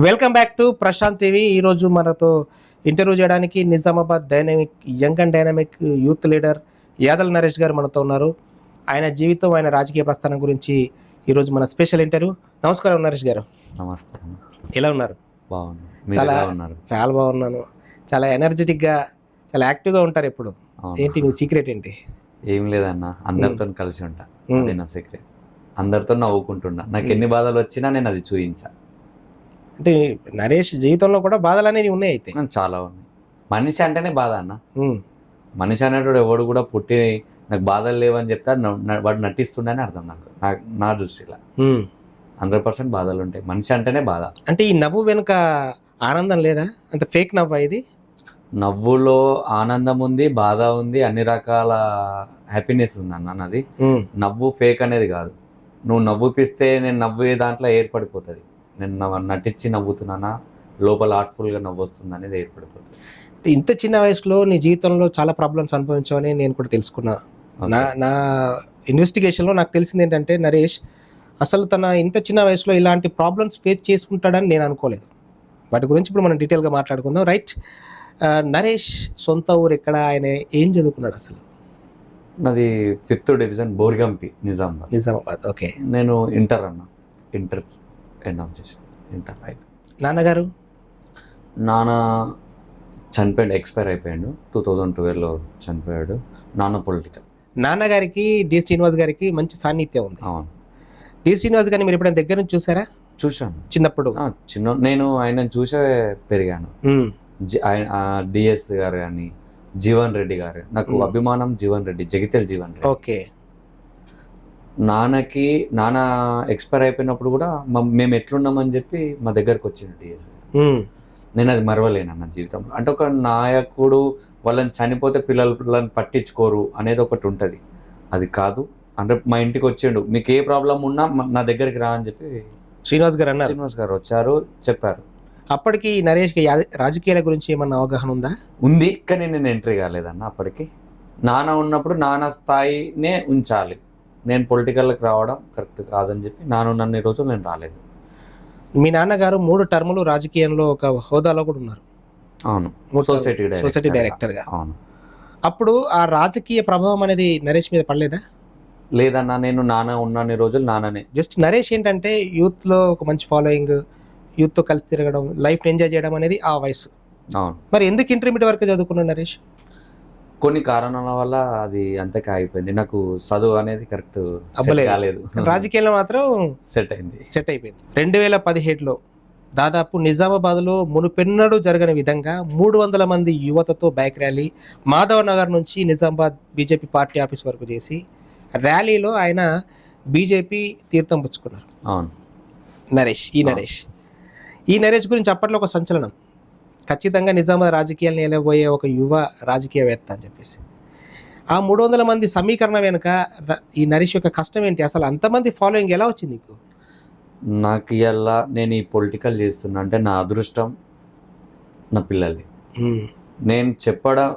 Welcome back to Prashant TV. ఈరోజు మనతో interview చేయడానికి Nizamabad dynamic young and dynamic youth leader Yadal Naresh గారు మనతో ఉన్నారు. ఆయన జీవితం, ఆయన రాజకీయ ప్రస్థానం గురించి ఈరోజు మన స్పెషల్ ఇంటర్వ్యూ. నమస్కారం నరేష్ గారు. నమస్తే. ఎలా ఉన్నారు? చాలా చాలా బాగున్నాను. చాలా ఎనర్జెటిక్గా, చాలా యాక్టివ్గా ఉంటారు ఎప్పుడు. ఏంటి మీ సీక్రెట్ ఏంటి? ఏం లేదన్న, అందరితో కలిసి ఉంటా. అదే నా సీక్రెట్. అందరితో నవ్వుకుంటున్నా. నాకు ఎన్ని బాధలు వచ్చినా నేను అది చూయించా. అంటే నరేష్ జీవితంలో కూడా బాధలు అనేవి ఉన్నాయి. అయితే చాలా ఉన్నాయి. మనిషి అంటేనే బాధ అన్న. మనిషి అనేటోడు ఎవడు కూడా పుట్టి నాకు బాధలు లేవని చెప్తే వాడు నటిస్తుండని అర్థం. నా దృష్టిలో 100% బాధలు ఉంటాయి. మనిషి అంటేనే బాధ. అంటే ఈ నవ్వు వెనుక ఆనందం లేదా? అంత ఫేక్ నవ్వు ఇది? నవ్వులో ఆనందం ఉంది, బాధ ఉంది, అన్ని రకాల హ్యాపీనెస్ ఉంది అన్న. నాది నవ్వు ఫేక్ అనేది కాదు. నువ్వు నవ్వుపిస్తే నేను నవ్వే దాంట్లో ఏర్పడిపోతుంది. నేను నటించి నవ్వుతున్నానా, లోపల ఆర్ట్ఫుల్గా నవ్వు వస్తుంది అనేది ఏర్పడిపోతుంది. ఇంత చిన్న వయసులో నీ జీవితంలో చాలా ప్రాబ్లమ్స్ అనుభవించావని నేను కూడా తెలుసుకున్నా. నా ఇన్వెస్టిగేషన్లో నాకు తెలిసింది ఏంటంటే నరేష్ అసలు తన ఇంత చిన్న వయసులో ఇలాంటి ప్రాబ్లమ్స్ ఫేస్ చేసుకుంటాడని నేను అనుకోలేదు. వాటి గురించి ఇప్పుడు మనం డీటెయిల్గా మాట్లాడుకుందాం. రైట్, నరేష్ సొంత ఊరు ఎక్కడ, ఆయన ఏం చదువుకున్నాడు అసలు? నాది 5th డివిజన్ బోర్గంపి, నిజామాబాద్. ఓకే. నేను ఇంటర్ ఎండ్ ఆఫ్ చేశాను. ఇంటర్ అయిపోయి. నాన్నగారు? నాన్న చనిపోయాడు, ఎక్స్పైర్ అయిపోయాడు. 2012లో చనిపోయాడు. నాన్న పొలిటికల్. నాన్నగారికి డి శ్రీనివాస్ గారికి మంచి సాన్నిధ్యం ఉంది. అవును. డి శ్రీనివాస్ గారిని మీరు ఎప్పుడైనా దగ్గర నుంచి చూసారా? చూశాను చిన్నప్పుడు. నేను ఆయన చూసే పెరిగాను. డిఎస్ గారు కానీ, జీవన్ రెడ్డి గారు, నాకు అభిమానం. జీవన్ రెడ్డి, జగిత్యాల జీవన్ రెడ్డి. ఓకే. నాన్న ఎక్స్పైర్ అయిపోయినప్పుడు కూడా మేము ఎట్లున్నామని చెప్పి మా దగ్గరకు వచ్చిండు డిఎస్. నేను అది మరవలేను అన్న జీవితంలో. అంటే ఒక నాయకుడు వాళ్ళని చనిపోతే పిల్లలను పట్టించుకోరు అనేది ఒకటి ఉంటుంది. అది కాదు. అంటే మా ఇంటికి వచ్చిండు, మీకు ఏ ప్రాబ్లం ఉన్నా నా దగ్గరికి రా అని చెప్పి శ్రీనివాస్ గారు అన్నారు. శ్రీనివాస్ గారు వచ్చారు, చెప్పారు. అప్పటికి నరేష్కి రాజకీయాల గురించి ఏమన్నా అవగాహన ఉందా? ఉంది, కానీ నేను ఎంట్రీ కాలేదన్న. అప్పటికి నాన్న ఉన్నప్పుడు నాన్న స్థాయినే ఉంచాలి. నేను పొలిటికల్కి రావడం కరెక్ట్ కాదని చెప్పి నన్ను రోజులు నేను రాలేదు. మీ నాన్నగారు 3 టర్ములు రాజకీయంలో ఒక హోదాలో కూడా ఉన్నారు. అవును, సొసైటీ డైరెక్టర్గా. అవును. అప్పుడు ఆ రాజకీయ ప్రభావం అనేది నరేష్ మీద పడలేదా? లేదన్నా, నేను నాన్న ఉన్న రోజులు నాన్ననే. జస్ట్ నరేష్ ఏంటంటే యూత్లో ఒక మంచి ఫాలోయింగ్, యూత్తో కలిసి తిరగడం, లైఫ్ ఎంజాయ్ చేయడం అనేది ఆ వయసు. అవును. మరి ఎందుకు ఇంటర్మీడియట్ వరకు చదువుకున్నాడు నరేష్? కొన్ని కారణాల వల్ల అది అంతకే అయిపోయింది. నాకు చదువు అనేది కరెక్ట్ కాలేదు. రాజకీయాల్లో మాత్రం సెట్ అయిపోయింది. 2017లో దాదాపు నిజామాబాద్లో మునుపెన్నడూ జరగని విధంగా 300 మంది యువతతో బైక్ ర్యాలీ మాధవ్ నగర్ నుంచి నిజామాబాద్ బీజేపీ పార్టీ ఆఫీస్ వరకు చేసి ర్యాలీలో ఆయన బీజేపీ తీర్థం పుచ్చుకున్నారు. అవును. ఈ నరేష్ గురించి అప్పట్లో ఒక సంచలనం. ఖచ్చితంగా నిజామాబాద్ రాజకీయాలను నిలబోయే ఒక యువ రాజకీయవేత్త అని చెప్పేసి. ఆ 300 మంది సమీకరణ వెనుక ఈ నరేష్ యొక్క కష్టం ఏంటి? అసలు అంతమంది ఫాలోయింగ్ ఎలా వచ్చింది నీకు? నాకు ఇలా నేను ఈ పొలిటికల్ చేస్తున్నా అంటే నా అదృష్టం, నా పిల్లలు. నేను చెప్పడం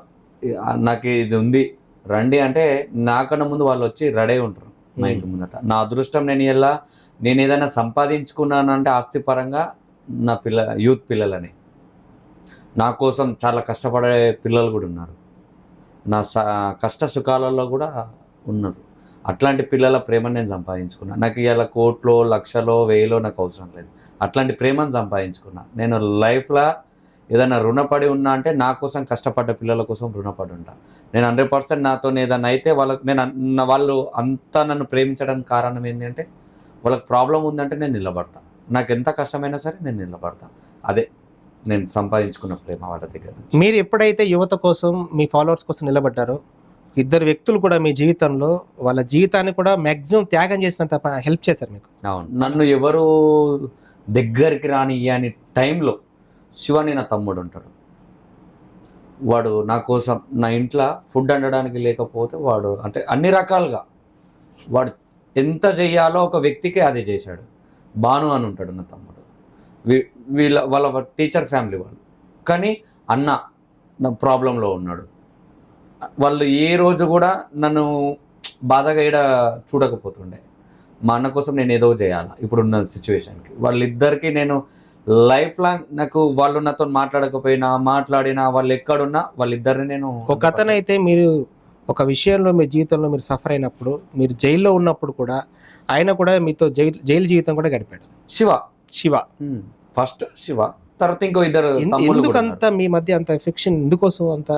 నాకు ఇది ఉంది రండి అంటే నాకన్నా ముందు వాళ్ళు వచ్చి రెడీ ఉంటారు మా ఇంటి ముందట. నా అదృష్టం. నేను ఏదైనా సంపాదించుకున్నానంటే ఆస్తిపరంగా నా యూత్ పిల్లలని, నా కోసం చాలా కష్టపడే పిల్లలు కూడా ఉన్నారు. నా కష్ట సుఖాలలో కూడా ఉన్నారు. అట్లాంటి పిల్లల ప్రేమను నేను సంపాదించుకున్నా. నాకు ఇలా కోట్లో, లక్షలో, వేలో నాకు అవసరం లేదు. అట్లాంటి ప్రేమను సంపాదించుకున్నా. నేను లైఫ్లో ఏదైనా రుణపడి ఉన్నా అంటే నా కోసం కష్టపడ్డ పిల్లల కోసం రుణపడి ఉంటా. నేను 100% నాతో ఏదైనా అయితే వాళ్ళు అంతా నన్ను ప్రేమించడానికి కారణం ఏంటి అంటే వాళ్ళకి ప్రాబ్లం ఉందంటే నేను నిలబడతా. నాకు ఎంత కష్టమైనా సరే నేను నిలబడతా. అదే నేను సంపాదించుకున్న ప్రేమ వాళ్ళ దగ్గర. మీరు ఎప్పుడైతే యువత కోసం, మీ ఫాలోవర్స్ కోసం నిలబడ్డారో, 2 వ్యక్తులు కూడా మీ జీవితంలో వాళ్ళ జీవితాన్ని కూడా మ్యాక్సిమం త్యాగం చేసినంత హెల్ప్ చేశారు మీకు. అవును. నన్ను ఎవరు దగ్గరికి రాని టైంలో శివాని నా తమ్ముడు ఉంటాడు. వాడు నా కోసం, నా ఇంట్లో ఫుడ్ వండడానికి లేకపోతే వాడు అంటే అన్ని రకాలుగా వాడు ఎంత చెయ్యాలో ఒక వ్యక్తికి అదే చేశాడు. భాను అని ఉంటాడు నా తమ్ముడు. వాళ్ళ టీచర్ ఫ్యామిలీ వాళ్ళు. కానీ అన్న నా ప్రాబ్లంలో ఉన్నాడు. వాళ్ళు ఏ రోజు కూడా నన్ను బాధగా చూడకపోతుండే. మా అన్న కోసం నేను ఏదో చేయాలి ఇప్పుడున్న సిచ్యువేషన్కి. వాళ్ళిద్దరికీ నేను లైఫ్ లాంగ్ నాకు వాళ్ళు నాతో మాట్లాడకపోయినా మాట్లాడినా వాళ్ళు ఎక్కడున్నా వాళ్ళిద్దరిని నేను ఒక అతను అయితే మీరు ఒక విషయంలో మీ జీవితంలో మీరు సఫర్ అయినప్పుడు మీరు జైల్లో ఉన్నప్పుడు కూడా ఆయన కూడా మీతో జైలు జీవితం కూడా గడిపాడు. శివ ఫస్ట్ శివ, తర్వాత ఇంకో ఇద్దరు తమ్ముళ్ళు కూడా ఎందుకంత మీ మధ్య అంత ఎఫెక్షన్ ఎందుకోసం అంత?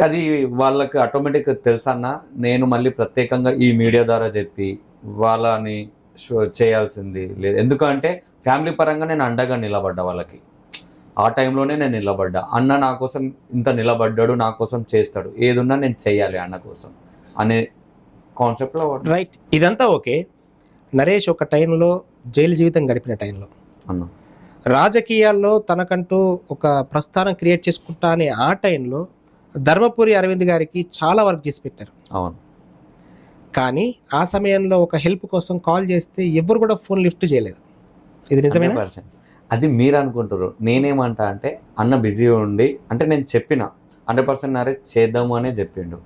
అది వాళ్ళకి ఆటోమేటిక్ తెలుసన్న, నేను మళ్ళీ ప్రత్యేకంగా ఈ మీడియా ద్వారా చెప్పి వాళ్ళని చేయాల్సింది లేదు. ఎందుకంటే ఫ్యామిలీ పరంగా నేను అండగా నిలబడ్డా వాళ్ళకి. ఆ టైంలోనే నేను నిలబడ్డా. అన్న నా కోసం ఇంత నిలబడ్డాడు, నా కోసం చేస్తాడు, ఏదున్నా నేను చెయ్యాలి అన్న కోసం అనే కాన్సెప్ట్లో. రైట్, ఇదంతా ఓకే. నరేష్ ఒక టైంలో జైలు జీవితం గడిపిన టైంలో అన్న రాజకీయాల్లో తనకంటూ ఒక ప్రస్థానం క్రియేట్ చేసుకుంటా అనే ఆ టైంలో ధర్మపురి అరవింద్ గారికి చాలా వర్క్ చేసి పెట్టారు. అవును. కానీ ఆ సమయంలో ఒక హెల్ప్ కోసం కాల్ చేస్తే ఎవరు కూడా ఫోన్ లిఫ్ట్ చేయలేదు. ఇది నిజమేనా? 100%. అది మీరు అనుకుంటారు. నేనేమంటా అంటే అన్న బిజీ ఉండి, అంటే నేను చెప్పిన 100% నరేష్ చేద్దాము అనే చెప్పిండు.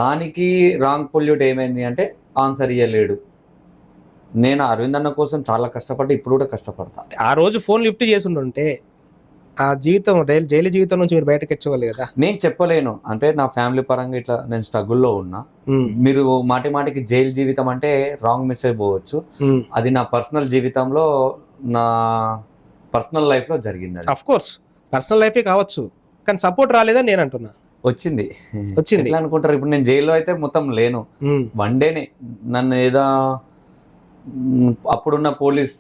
దానికి రాంగ్ పొల్యూట్ ఏమైంది అంటే ఆన్సర్ ఇవ్వలేడు. నేను అరవింద్ అన్న కోసం చాలా కష్టపడ్డా, ఇప్పుడు కూడా కష్టపడతా. ఆ రోజు ఫోన్ లిఫ్ట్ చేసి ఉంటే ఆ జీవితం జైలు జీవితం నుంచి మీరు బయటకు వచ్చేవాళ్ళు కదా. నేను చెప్పలేను, అంటే నా ఫ్యామిలీ పరంగా ఇట్లా నేను స్ట్రగుల్లో ఉన్నా. మీరు మాటి మాటికి జైలు జీవితం అంటే రాంగ్ మెసేజ్ పోవచ్చు. అది నా పర్సనల్ జీవితంలో, నా పర్సనల్ లైఫ్లో జరిగింది. అది అఫ్ కోర్స్ పర్సనల్ లైఫే కావచ్చు, కానీ సపోర్ట్ రాలేదని నేను అంటున్నా. వచ్చింది. ఎట్లా అనుకుంటారు? ఇప్పుడు నేను జైల్లో అయితే మొత్తం లేను, వన్ డేనే నన్ను ఏదో అప్పుడున్న పోలీస్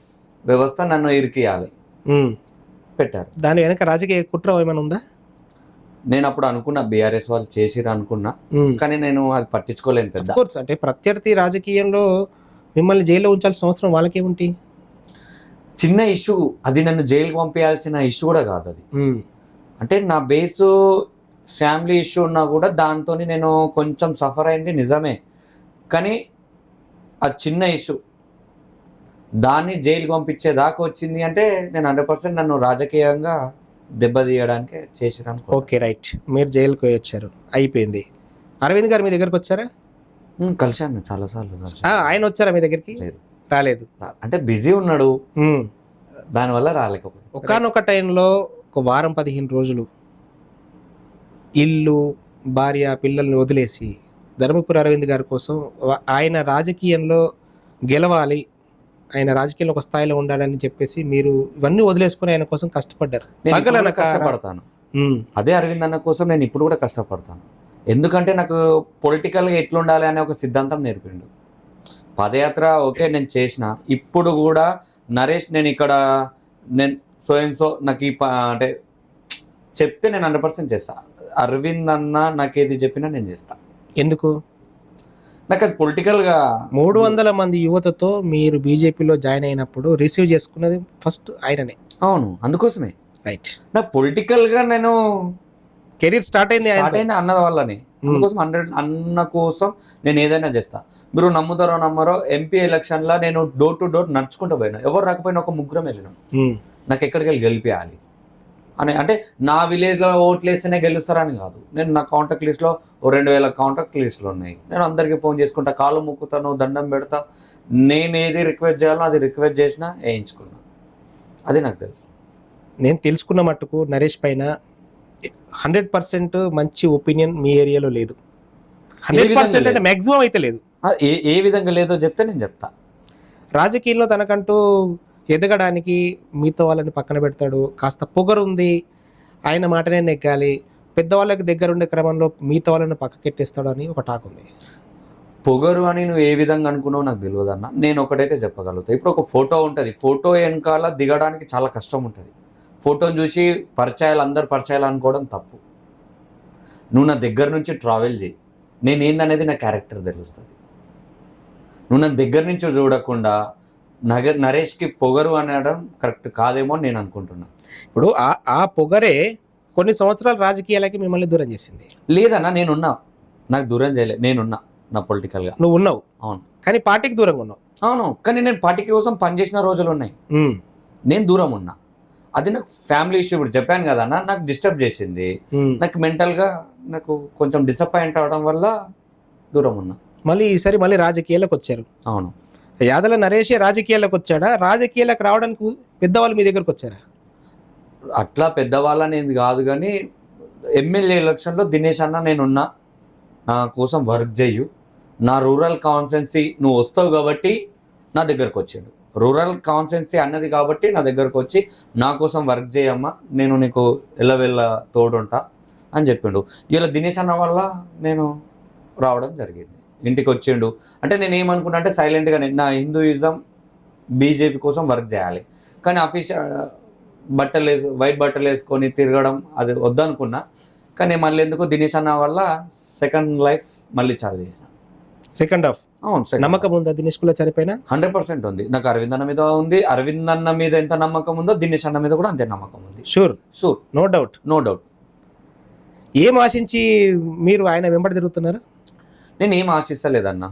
వ్యవస్థ నన్ను ఇరికియాలి పెట్టారు. దాని వెనక రాజకీయ కుట్ర ఏమైనా ఉందా? నేను అప్పుడు అనుకున్నా బీఆర్ఎస్ వాళ్ళు చేసిరు అనుకున్నా, కానీ నేను అది పట్టించుకోలేను పెద్ద. అంటే ప్రత్యర్థి రాజకీయంలో మిమ్మల్ని జైల్లో ఉంచాల్సిన అవసరం వాళ్ళకేముంటి? చిన్న ఇష్యూ అది, నన్ను జైలుకి పంపించాల్సిన ఇష్యూ కూడా కాదు అది. అంటే నా బేసు ఫ్యామిలీ ఇష్యూ ఉన్నా కూడా దాంతో నేను కొంచెం సఫర్ అయింది నిజమే, కానీ ఆ చిన్న ఇష్యూ దాన్ని జైలుకి పంపించేదాకా వచ్చింది అంటే నేను 100% నన్ను రాజకీయంగా దెబ్బతీయడానికే చేసిరాను. ఓకే రైట్, మీరు జైలుకి పోయి వచ్చారు, అయిపోయింది. అరవింద్ గారు మీ దగ్గరకు వచ్చారా? కలిశాను చాలాసార్లు. ఆయన వచ్చారా మీ దగ్గరికి? రాలేదు, అంటే బిజీ ఉన్నాడు, దానివల్ల రాలేకపోయింది. ఒకానొక టైంలో ఒక వారం 15 రోజులు ఇల్లు భార్య పిల్లల్ని వదిలేసి ధర్మపురి అరవింద్ గారి కోసం ఆయన రాజకీయంలో గెలవాలి, ఆయన రాజకీయంలో ఒక స్థాయిలో ఉండాలని చెప్పేసి మీరు ఇవన్నీ వదిలేసుకుని ఆయన కోసం కష్టపడ్డారు. కష్టపడతాను, అదే అరవింద్ అన్న కోసం నేను ఇప్పుడు కూడా కష్టపడతాను. ఎందుకంటే నాకు పొలిటికల్గా ఎట్లుండాలి అనే ఒక సిద్ధాంతం నేర్పిండు. పదయాత్ర ఓకే నేను చేసిన, ఇప్పుడు కూడా నరేష్ నేను ఇక్కడ నేను సో నాకు ఈ అంటే చెప్తే నేను 100% చేస్తా. అరవింద్ అన్న నాకేది చెప్పినా నేను చేస్తా. ఎందుకు? నాకు అది పొలిటికల్గా 300 మంది యువతతో మీరు బీజేపీలో జాయిన్ అయినప్పుడు రిసీవ్ చేసుకున్నది ఫస్ట్ ఆయననే. అవును, అందుకోసమే రైట్. నా పొలిటికల్గా నేను కెరీర్ స్టార్ట్ అయింది అన్న వల్లనే. అందుకోసం అన్న కోసం నేను ఏదైనా చేస్తా. మీరు నమ్ముతారో నమ్మరో, ఎంపీ ఎలక్షన్లో నేను డోర్ టు డోర్ నడుచుకుంటూ పోయినా, ఎవరు రాకపోయినా ఒక ముగ్గురం వెళ్ళినాం. నాకు ఎక్కడికి వెళ్ళి గెలిపేయాలి అని, అంటే నా విలేజ్లో ఓట్లు వేస్తేనే గెలుస్తారని కాదు. నేను నా కాంటాక్ట్ లిస్ట్లో 2000 కాంటాక్ట్ లిస్టులు ఉన్నాయి. నేను అందరికీ ఫోన్ చేసుకుంటా, కాలు మొక్కుతాను, దండం పెడతా. నేను ఏది రిక్వెస్ట్ చేయాలో అది రిక్వెస్ట్ చేసినా వేయించుకున్నా. అది నాకు తెలుసు. నేను తెలుసుకున్న మట్టుకు నరేష్ పైన 100% మంచి ఒపీనియన్ మీ ఏరియాలో లేదు. 100% అంటే మ్యాక్సిమం అయితే లేదు. ఏ విధంగా లేదో చెప్తే నేను చెప్తా. రాజకీయంలో తనకంటూ ఎదగడానికి మీతో వాళ్ళని పక్కన పెడతాడు, కాస్త పొగరు ఉంది, ఆయన మాటనే నెగ్గాలి, పెద్దవాళ్ళకి దగ్గర ఉండే క్రమంలో మీతో వాళ్ళని పక్కకెట్టేస్తాడు అని ఒక టాక్ ఉంది. పొగరు అని నువ్వు ఏ విధంగా అనుకున్నావు నాకు తెలియదు అన్న. నేను ఒకటైతే చెప్పగలుగుతా. ఇప్పుడు ఒక ఫోటో ఉంటుంది, ఫోటో వెనకాల దిగడానికి చాలా కష్టం ఉంటుంది. ఫోటోని చూసి అందరు పరిచయాలు అనుకోవడం తప్పు. నువ్వు నా దగ్గర నుంచి ట్రావెల్ చేయి, నేనేందనేది నా క్యారెక్టర్ తెలుస్తుంది. నువ్వు నా దగ్గర నుంచి చూడకుండా నరేష్కి పొగరు అనడం కరెక్ట్ కాదేమో నేను అనుకుంటున్నా. ఇప్పుడు ఆ పొగరే కొన్ని సంవత్సరాలు రాజకీయాలకి మిమ్మల్ని దూరం చేసింది. లేదన్నా, నేనున్నా, నాకు దూరం చేయలేదు. నేనున్నా నా పొలిటికల్గా. నువ్వు ఉన్నావు, అవును, కానీ పార్టీకి దూరంగా ఉన్నావు. అవును, కానీ నేను పార్టీ కోసం పనిచేసిన రోజులు ఉన్నాయి. నేను దూరం ఉన్నా. అది నాకు ఫ్యామిలీ ఇష్యూ. ఇప్పుడు చెప్పాను కదా అన్న, నాకు డిస్టర్బ్ చేసింది. నాకు మెంటల్గా నాకు కొంచెం డిసప్పాయింట్ అవడం వల్ల దూరం ఉన్నా. మళ్ళీ ఈసారి మళ్ళీ రాజకీయాలకు వచ్చారు. అవును, యాదల నరేష్ రాజకీయాల్లోకి వచ్చాడా, రాజకీయాలకు రావడానికి పెద్దవాళ్ళు మీ దగ్గరకు వచ్చారా? అట్లా పెద్దవాళ్ళనేది కాదు, కానీ ఎమ్మెల్యే ఎలక్షన్లో దినేష్ అన్న నేనున్నా, నా కోసం వర్క్ చెయ్యు, నా రూరల్ కాన్స్టెన్సీ నువ్వు వస్తావు కాబట్టి నా దగ్గరకు వచ్చాడు. రూరల్ కాన్స్టెన్సీ అన్నది కాబట్టి నా దగ్గరకు వచ్చి నా కోసం వర్క్ చేయమ్మా, నేను నీకు ఎల్లవెల్ల తోడుంటా అని చెప్పిండు. ఇలా దినేష్ అన్న వల్ల నేను రావడం జరిగింది, ఇంటికి వచ్చిండు. అంటే నేను ఏమనుకున్నా అంటే సైలెంట్గా నా హిందూయిజం బీజేపీ కోసం వర్క్ చేయాలి, కానీ వైట్ బట్టలు వేసుకొని తిరగడం అది వద్దనుకున్నా. కానీ మళ్ళీ ఎందుకు దినేష్ అన్న వల్ల సెకండ్ లైఫ్ మళ్ళీ చాలు చేసిన. సెకండ్ హాఫ్ అవును, నమ్మకం ఉందా దినేష్ కుల చనిపోయినా? 100% ఉంది. నాకు అరవింద్ అన్న మీద ఉంది. అరవింద్ అన్న మీద ఎంత నమ్మకం ఉందో దినేష్ అన్న మీద కూడా అంతే నమ్మకం ఉంది. Sure, no doubt. ఏం ఆశించి మీరు ఆయన వెంబడి తిరుగుతున్నారు? నేను ఏం ఆశిస్తలేదన్నా,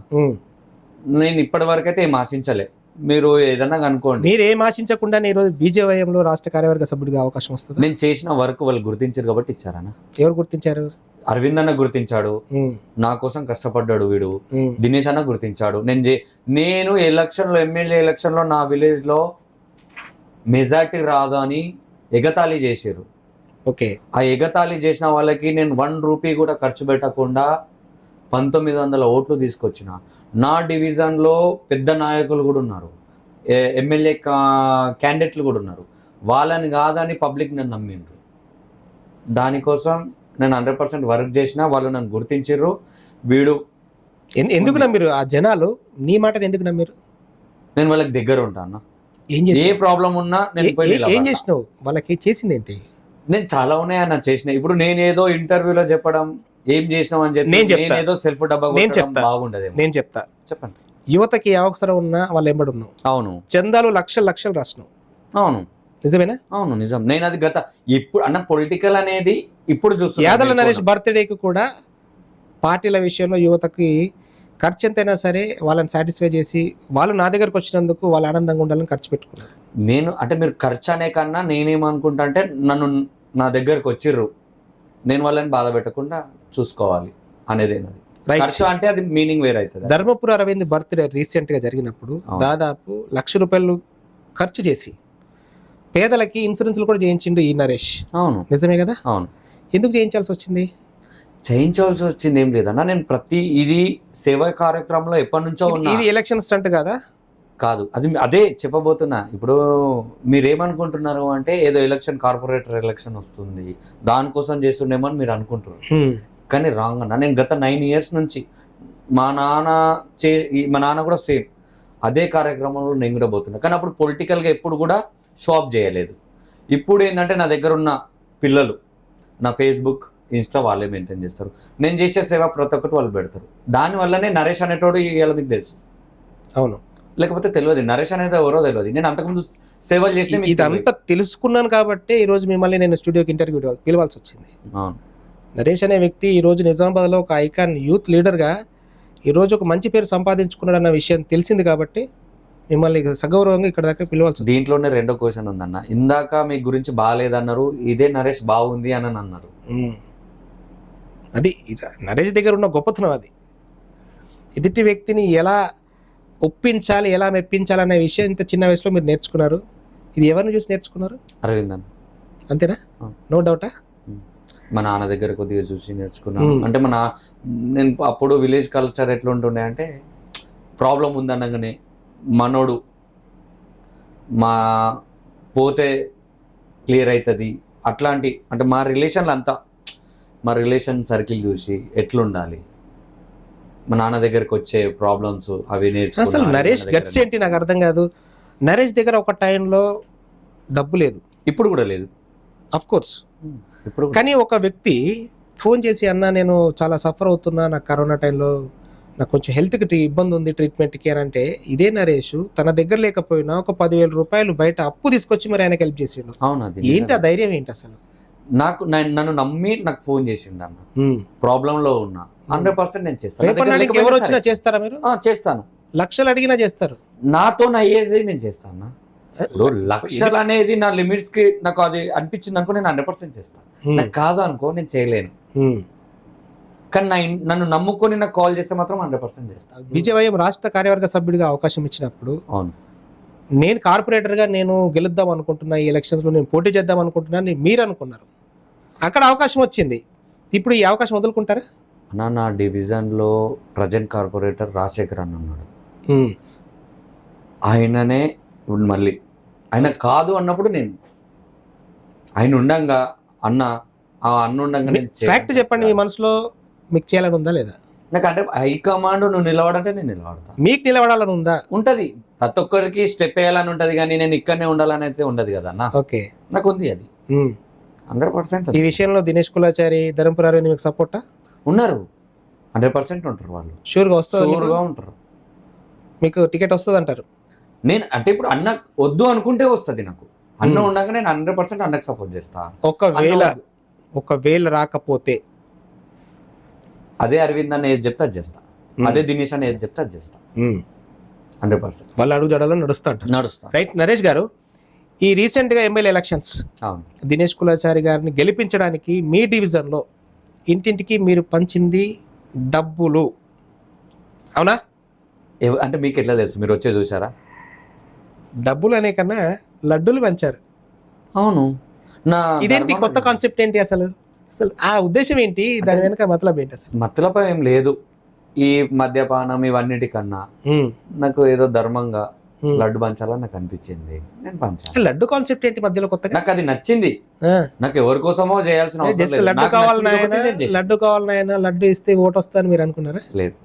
నేను ఇప్పటి వరకు అయితే ఏం ఆశించలే. మీరు ఏదన్నా అనుకోండి, మీరు ఏం ఆశించకుండా ఈ రోజు బీజేవైఎంలో రాష్ట్ర కార్యవర్గ సభ్యుడిగా అవకాశం వస్తుంది. నేను చేసిన వర్క్ వాళ్ళు గుర్తించారు కాబట్టి ఇచ్చారన్న. ఎవరు గుర్తించారు? అరవింద్ అన్న గుర్తించాడు, నా కోసం కష్టపడ్డాడు వీడు. దినేష్ అన్న గుర్తించాడు. నేను ఎమ్మెల్యే ఎలక్షన్లో నా విలేజ్లో మెజార్టీ రాదు అని ఎగతాళి చేశారు. ఓకే, ఆ ఎగతాళి చేసిన వాళ్ళకి నేను 1 రూపీ కూడా ఖర్చు పెట్టకుండా 1900 ఓట్లు తీసుకొచ్చిన. నా డివిజన్లో పెద్ద నాయకులు కూడా ఉన్నారు, ఎమ్మెల్యే క్యాండిడేట్లు కూడా ఉన్నారు. వాళ్ళని కాదని పబ్లిక్ నన్ను నమ్మిండ్రు. దానికోసం నేను 100% వర్క్ చేసిన, వాళ్ళు నన్ను గుర్తించారు. వీడు ఎందుకు నమ్మిరు? ఆ జనాలు నీ మాటను ఎందుకు నమ్మిరు? నేను వాళ్ళకి దగ్గర ఉంటాను. ఏ ఏం ప్రాబ్లం ఉన్నా నేను ఏం చేసినావు? వాళ్ళకి చేసింది ఏంటి? నేను చాలా ఉన్నాయన్న చేసిన. ఇప్పుడు నేనేదో ఇంటర్వ్యూలో చెప్పడం ఏం చేసినావు అని చెప్పి నేనేదో సెల్ఫ్ డబ్బా బాగుండదు. నేను చెప్తా, చెప్పండి. యువతకి అవసరం ఉన్నా వాళ్ళు ఎంబడి ఉన్నావు. అవును, చందాలు లక్షలు రాసినావు. అవును, నిజమేనా? అవును, నిజం. నేను అది ఇప్పుడు అన్న పొలిటికల్ అనేది ఇప్పుడు చూస్తున్నా. యాదల నరేష్ బర్త్డేకి కూడా పార్టీల విషయంలో యువతకి ఖర్చు ఎంతైనా సరే వాళ్ళని సాటిస్ఫై చేసి వాళ్ళు నా దగ్గరకు వచ్చినందుకు వాళ్ళు ఆనందంగా ఉండాలని ఖర్చు పెట్టుకున్నారు. నేను అంటే మీరు ఖర్చు అనే కన్నా నేనేమనుకుంటా అంటే నా దగ్గరకు వచ్చిర్రు, నేను వాళ్ళని బాధ పెట్టకుండా చూసుకోవాలి అనేది. ఖర్చు అంటే అది మీనింగ్ వేరే అవుతుంది. ధర్మపురి అరవింద్ బర్త్డే రీసెంట్ గా జరిగినప్పుడు దాదాపు ₹1,00,000 ఖర్చు చేసి పేదలకి ఇన్సూరెన్స్లు కూడా చేయించిండు ఈ నరేష్. అవును, నిజమే కదా? అవును. ఎందుకు చేయించాల్సి వచ్చింది? చేయించాల్సి వచ్చింది ఏం లేదన్నా, నేను ఇది సేవా కార్యక్రమంలో ఎప్పటి నుంచో ఉన్నా. ఇది ఎలక్షన్ స్టంట్ కాదా? కాదు, అదే చెప్పబోతున్నా. ఇప్పుడు మీరేమనుకుంటున్నారు అంటే ఏదో కార్పొరేటర్ ఎలక్షన్ వస్తుంది దానికోసం చేస్తుండేమో అని మీరు అనుకుంటున్నారు, కానీ రాంగ్ అన్న. నేను గత 9 years నుంచి మా నాన్న కూడా సేమ్ అదే కార్యక్రమంలో నేను కూడా పోతున్నా, కానీ అప్పుడు పొలిటికల్గా ఎప్పుడు కూడా షాప్ చేయలేదు. ఇప్పుడు ఏంటంటే నా దగ్గర ఉన్న పిల్లలు నా ఫేస్బుక్ ఇన్స్టా వాళ్ళే మెయింటైన్ చేస్తారు. నేను చేసే సేవ ప్రతి ఒక్కటి వాళ్ళు పెడతారు. దానివల్లనే నరేష్ అనేటోడు ఇవాళ మీకు తెలుసు. అవును, లేకపోతే తెలియదు నరేష్ అనేది ఎవరో తెలియదు. నేను అంతకుముందు సేవలు చేసిన ఇదంతా తెలుసుకున్నాను కాబట్టి ఈ రోజు మిమ్మల్ని నేను స్టూడియోకి ఇంటర్వ్యూ పిలవాల్సి వచ్చింది. నరేష్ అనే వ్యక్తి ఈ రోజు నిజామాబాద్లో ఒక ఐకాన్ యూత్ లీడర్గా ఈరోజు ఒక మంచి పేరు సంపాదించుకున్నాడు అన్న విషయం తెలిసింది కాబట్టి మిమ్మల్ని సగౌరవంగా ఇక్కడ దాకా పిలవాల్సి. దీంట్లోనే రెండో క్వశ్చన్ ఉందన్న. ఇందాక మీ గురించి బాగాలేదన్నారు, ఇదే నరేష్ బాగుంది అని అన్నారు. అది నరేష్ దగ్గర ఉన్న గొప్పతనం. అది ఎదుటి వ్యక్తిని ఎలా ఒప్పించాలి, ఎలా మెప్పించాలనే విషయం ఇంత చిన్న వయసులో మీరు నేర్చుకున్నారు. ఇది ఎవరిని చూసి నేర్చుకున్నారు? అరవింద్ అన్న. అంతేనా? నో డౌటా? మా నాన్న దగ్గర కొద్దిగా చూసి నేర్చుకున్నాను. అంటే నేను అప్పుడు విలేజ్ కల్చర్ ఎట్లా ఉంటుండే అంటే ప్రాబ్లం ఉందనగానే మనోడు పోతే క్లియర్ అవుతుంది అట్లాంటి. అంటే మా రిలేషన్ సర్కిల్ చూసి ఎట్లుండాలి, మా నాన్న దగ్గరకు వచ్చే ప్రాబ్లమ్స్ అవి నేర్చుకున్నాను. అసలు నరేష్ గట్స్ ఏంటి నాకు అర్థం కాదు. నరేష్ దగ్గర ఒక టైంలో డబ్బు లేదు, ఇప్పుడు కూడా లేదు అఫ్ కోర్స్. ఇప్పుడు కానీ ఒక వ్యక్తి ఫోన్ చేసి అన్న నేను చాలా సఫర్ అవుతున్నా, నాకు కరోనా టైంలో నాకు కొంచెం హెల్త్కి ఇబ్బంది ఉంది ట్రీట్మెంట్కి అని అంటే, ఇదే నరేష్ తన దగ్గర లేకపోయినా ఒక ₹10,000 బయట అప్పు తీసుకొచ్చి మరి ఆయనకి హెల్ప్ చేసిండు. అవునది ఏంటి ఆ ధైర్యం ఏంటి అసలు? నన్ను నమ్మి నాకు ఫోన్ చేసిండు అన్న, ప్రాబ్లం లో ఉన్నా. 100% నేను చేస్తాను. ఎవరు వచ్చినా చేస్తారా మీరు? చేస్తాను. లక్షలు అడిగినా చేస్తారు. నాతో అయ్యేది నేను చేస్తాను. ఇప్పుడు లక్షలు అనేది నా లిమిట్స్ కి నాకు అది అనిపించింది అనుకో నేను 100% చేస్తాను. నాకు కాదు అనుకో నేను చేయలేను. కానీ నన్ను నమ్ముకొని నాకు కాల్ చేస్తే మాత్రం 100% చేస్తాను. విజయవయం రాష్ట్ర కార్యవర్గ సభ్యుడిగా అవకాశం ఇచ్చినప్పుడు అవును, నేను కార్పొరేటర్గా నేను గెలుద్దాం అనుకుంటున్నా, ఈ ఎలక్షన్స్లో నేను పోటీ చేద్దాం అనుకుంటున్నా అని మీరు అనుకున్నారు. అక్కడ అవకాశం వచ్చింది, ఇప్పుడు ఈ అవకాశం వదులుకుంటారా? అన్న నా డివిజన్లో ప్రజెంట్ కార్పొరేటర్ రాజశేఖర్ అన్న ఉన్నాడు. ఆయననే ఇప్పుడు మళ్ళీ ఆయన కాదు అన్నప్పుడు నేను ఆయన ఉండంగా అన్న ఉండంగా నేను ఫ్యాక్ట్ చెప్పండి, మీ మనసులో మీకు చేయాలని ఉందా లేదా? నాకు అంటే హైకమాండ్ నువ్వు నిలబడంటే నేను నిలబడతా. మీకు నిలబడాలని ఉందా? ఉంటది, ప్రతి ఒక్కరికి స్టెప్ వేయాలని ఉంటది, కానీ నేను ఇక్కడనే ఉండాలని అయితే ఉండదు కదా అన్న. ఓకే, నాకు ఉంది అది 100%. ఈ విషయంలో దినేష్ కులాచారి, ధర్మపురి అరవింద్ మీకు సపోర్టా? ఉన్నారు, 100% ఉంటారు వాళ్ళు. షూర్గా వస్తుంది, షూర్గా ఉంటారు. మీకు టికెట్ వస్తుంది అంటారు? నేను అంటే ఇప్పుడు అన్న వద్దు అనుకుంటే వస్తుంది నాకు. అన్న ఉండగా నేను 100% అన్నకు సపోర్ట్ చేస్తా. ఒకవేళ రాకపోతే అదే అరవింద్ అన్న ఏది చెప్తే అది చేస్తా, అదే దినేష్ అన్న ఏది చెప్తే అది చేస్తా. 100% వాళ్ళు అడుగు జడలో నడుస్తా. రైట్. నరేష్ గారు, ఈ రీసెంట్గా ఎమ్మెల్యే ఎలక్షన్స్ దినేష్ కులాచారి గారిని గెలిపించడానికి మీ డివిజన్లో ఇంటింటికి మీరు పంచింది డబ్బులు, అవునా? అంటే మీకు ఎట్లా తెలుసు? మీరు వచ్చే చూసారా? డబ్బులు అనే కన్నా లడ్డూలు పంచారు. అవును. ఇదేంటి కొత్త కాన్సెప్ట్ ఏంటి అసలు? ఆ ఉద్దేశం ఏంటి? దాని వెనక మతలబ్ ఏంటి అసలు? మతలబ్ ఏం లేదు. ఈ మద్యపానం ఇవన్నిటికన్నా నాకు ఏదో ధర్మంగా లడ్డు పంచాలని నాకు అనిపించింది, నేను పంచాను. లడ్డు కాన్సెప్ట్ ఏంటి మధ్యలో కొత్తగా? నాకు అది నచ్చింది. నాకు ఎవరి కోసమో చేయాల్సిన అవసరం లేదు. లడ్డు కావాలన్నా లడ్డు ఇస్తే ఓటు వస్తాను మీరు అనుకున్నారా? లేదు,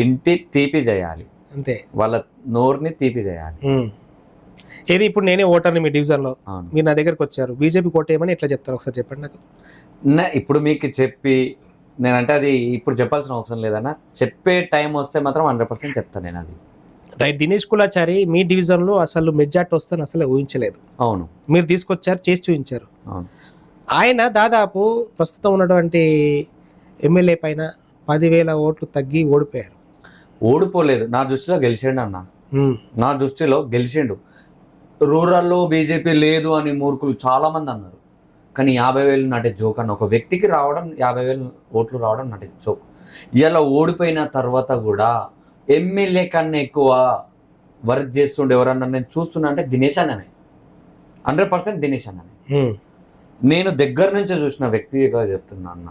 ఇంటి తీపి చేయాలి అంతే, వాళ్ళ నోరుని తీపి చేయాలి. ఏది ఇప్పుడు నేనే ఓటర్ని మీ డివిజన్లో, మీరు నా దగ్గరకు వచ్చారు, బీజేపీ కోటేయమని ఎట్లా చెప్తారు ఒకసారి చెప్పండి నాకు. ఇప్పుడు మీకు చెప్పి నేనంటే అది ఇప్పుడు చెప్పాల్సిన అవసరం లేదన్నా, చెప్పే టైం వస్తే మాత్రం 100% చెప్తాను నేను అది. రైట్. దినేష్ కులాచారి మీ డివిజన్లో అసలు మెజార్టీ వస్తాను అసలు ఊహించలేదు. అవును, మీరు తీసుకొచ్చారు, చేసి చూపించారు. అవును. ఆయన దాదాపు ప్రస్తుతం ఉన్నటువంటి ఎమ్మెల్యే పైన 10,000 ఓట్లు తగ్గి ఓడిపోయారు. ఓడిపోలేదు, నా దృష్టిలో గెలిచిండు అన్న. నా దృష్టిలో గెలిచిండు. రూరల్లో బీజేపీ లేదు అని మూర్ఖులు చాలా మంది అన్నారు, కానీ 50,000 నాటే జోక్ అన్న. ఒక వ్యక్తికి రావడం 50,000 ఓట్లు రావడం నాటే జోక్. ఇలా ఓడిపోయిన తర్వాత కూడా ఎమ్మెల్యే కన్నా ఎక్కువ వర్క్ చేస్తుండే ఎవరన్నా నేను చూస్తున్నా అంటే దినేష్ అన్ననే, 100% దినేష్ అన్ననే. నేను దగ్గర నుంచే చూసిన వ్యక్తిగా చెప్తున్నా అన్న.